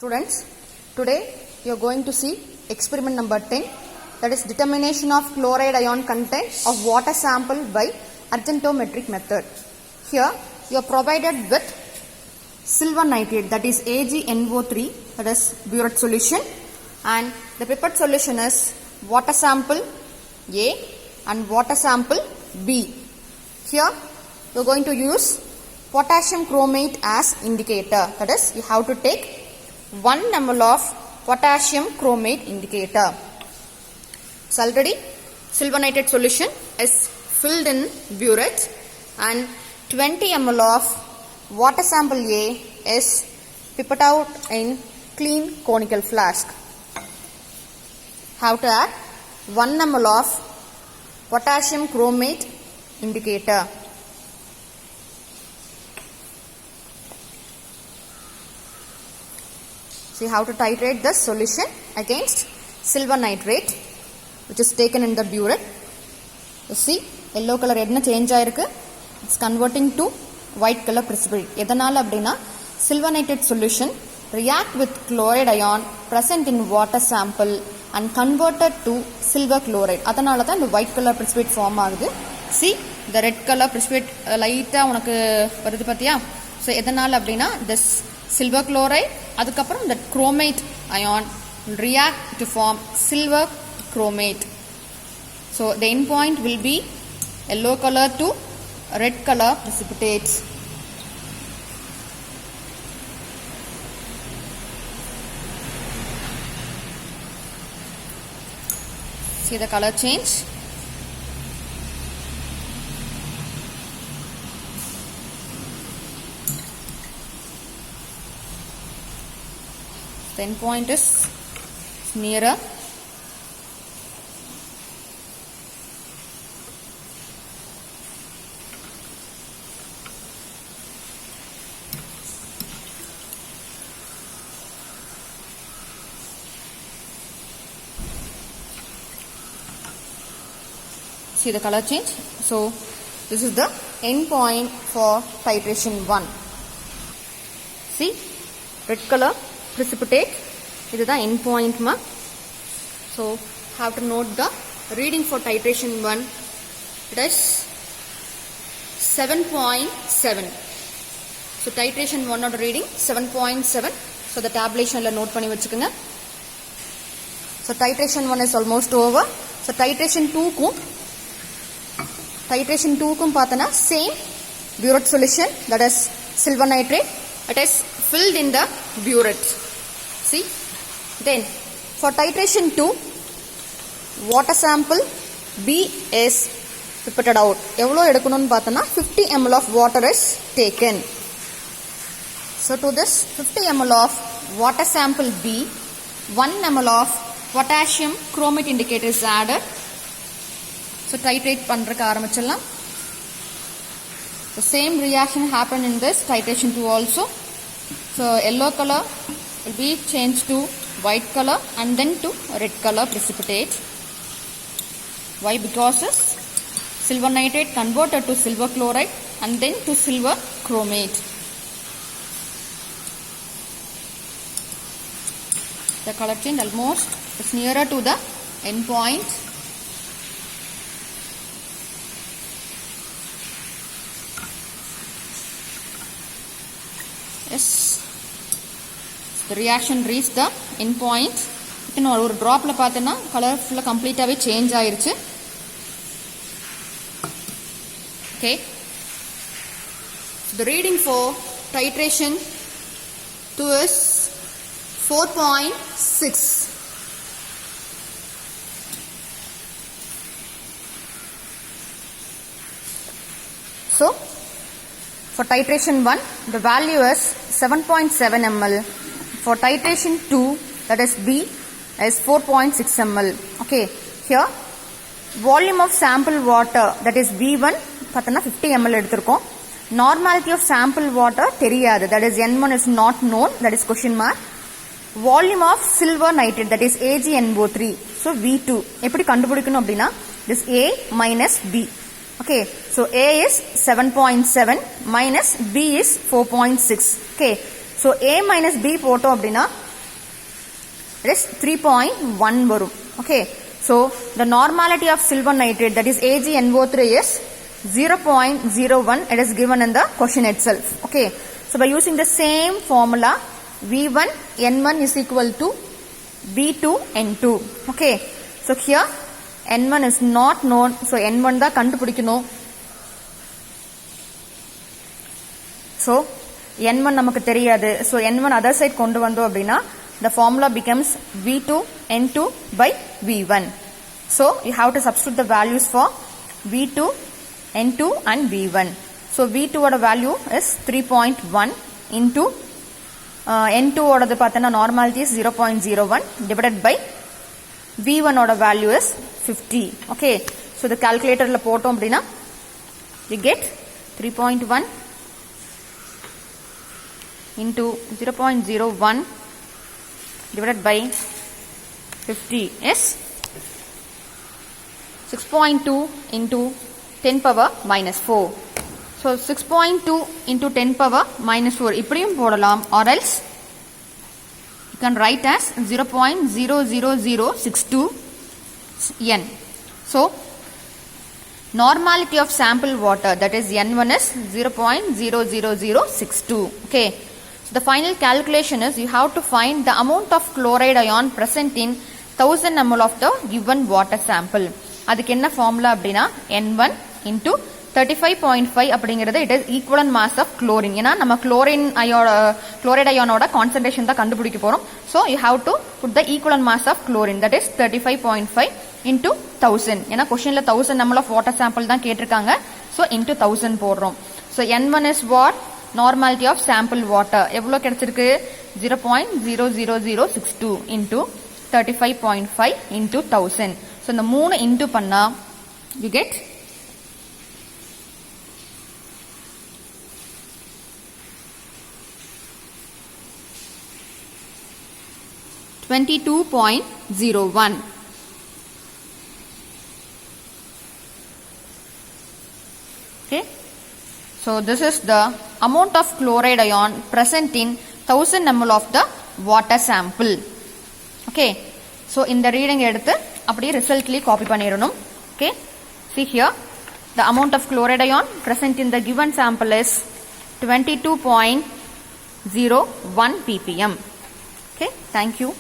Students, today you are going to see experiment number 10, that is determination of chloride ion content of water sample by argentometric method. Here you are provided with silver nitrate, that is AgNO3, that is burette solution, and the prepared solution is water sample A and water sample B. Here you are going to use potassium chromate as indicator, that is you have to take 1 ml of potassium chromate indicator. So already silver nitrate solution is filled in burette and 20 ml of water sample A is pipetted out in clean conical flask. Have to add 1 ml of potassium chromate indicator. See how to titrate the solution against silver nitrate which is taken in the burette. You see yellow color edna change aayirukku, it's converting to white color precipitate. எதனால அப்படினா silver nitrate solution react with chloride ion present in water sample and converted to silver chloride. அதனால தான் இந்த white color precipitate form ஆகுது. See the red color precipitate லைட்டா உனக்கு வருது பாத்தியா? So எதனால அப்படினா this silver chloride அதுக்கப்புறம் that chromate ion will react to form silver chromate. So the end point will be yellow color to red color precipitates. See the color change. The end point is nearer. See the color change. So this is the end point for titration 1. See red color precipitate, this is the end point ma. So have to note the reading for titration 1, it is 7.7. So titration 1 of reading 7.7. So the tabulation la note panni vechukunga. So titration 1 is almost over. So titration 2 kum pathana same burette solution, that is silver nitrate, it is filled in the burette. See, then for titration 2 water sample B is pipetted out. எவ்வளோ எடுக்கணும்னு பார்த்தனா 50 ml of water is taken. So to this 50 ml of water sample B, 1 ml of potassium chromate indicator is added. So titrate பண்றதுக்கு ஆரம்பிச்சிடலாம். The same reaction happened in this titration 2 also. So yellow color will be changed to white color and then to red color precipitate. Why? Because is silver nitrate converted to silver chloride and then to silver chromate. The color change almost is nearer to the end point. Yes, the reaction reached the end point. இன்னும் ஒரு டிராப்ல பார்த்தேன்னா colour ஃபுல்லா கம்ப்ளீட்டாவே change ஆயிருச்சு. Okay, so the reading for titration 2 is 4.6. So for titration 1 the value is 7.7 ml. For titration 2, that is B, is 4.6 ml. Okay, here volume of sample water, that is B1 பார்த்தனா 50 ml எடுத்திருக்கோம். Normality of sample water தெரியாது, that is N1 is not known, that is question mark. Volume of silver nitrate, that is AgNO3, so V2 எப்படி கண்டுபிடிக்கணும் அப்படின்னா this A minus B. Okay, so A is 7.7 minus B is 4.6. Okay, so A minus B போட்டோம் அப்படின்னா It is 3.1 varum. Okay. So the normality of silver nitrate, that is AgNO3, is 0.01. It is given in the question itself. Okay. So by using the same formula, V1 N1 is equal to V2 N2. Okay. So here N1 is not known. So N1 da kandupidikano. So N1 namakku theriyadu. So N1 other side kondu vando appadina, the formula becomes V2 N2 by V1. So you have to substitute the values for V2 N2 and V1. So V2 oda value is 3.1 into N2 oda pathana normality is 0.01 divided by V1 oda value is 50. Okay. So the calculator la potom appadina you get 3.1 into 0.01 divided by 50 is 6.2 into 10 power minus 4. So 6.2 into 10 power minus 4 இப்படியும் போடலாம், or else you can write as 0.00062 N. So normality of sample water, that is N1, is 0.00062. Okay. So the final calculation is you have to find the amount of chloride ion present in 1000 ml of the given water sample. அதுக்கு என்ன formula அப்படினா N1 into 35.5 அப்படிங்கிறது it is equivalent mass of chlorine. ஏன்னா நம்ம chloride ion concentration தான் கண்டுபிடிக்க போறோம். So you have to put the equivalent mass of chlorine, that is 35.5 into 1000. ஏன்னா questionல 1000 ml of water sample தான் கேட்டிருக்காங்க. So into 1000 போடுறோம். So N1 is what? Normality of sample water. எவ்வளவு கிடைச்சிருக்கு? 0.00062 into 35.5 into 1000. So இந்த 3 into பண்ணா you get 22.01. Okay. So this is the amount of chloride ion present in 1000 ml of the water sample. Okay. So in the reading எடுத்து அப்படியே ரிசல்ட்லயே copy பண்ணிரணும். Okay. See here, the amount of chloride ion present in the given sample is 22.01 ppm. Okay. Thank you.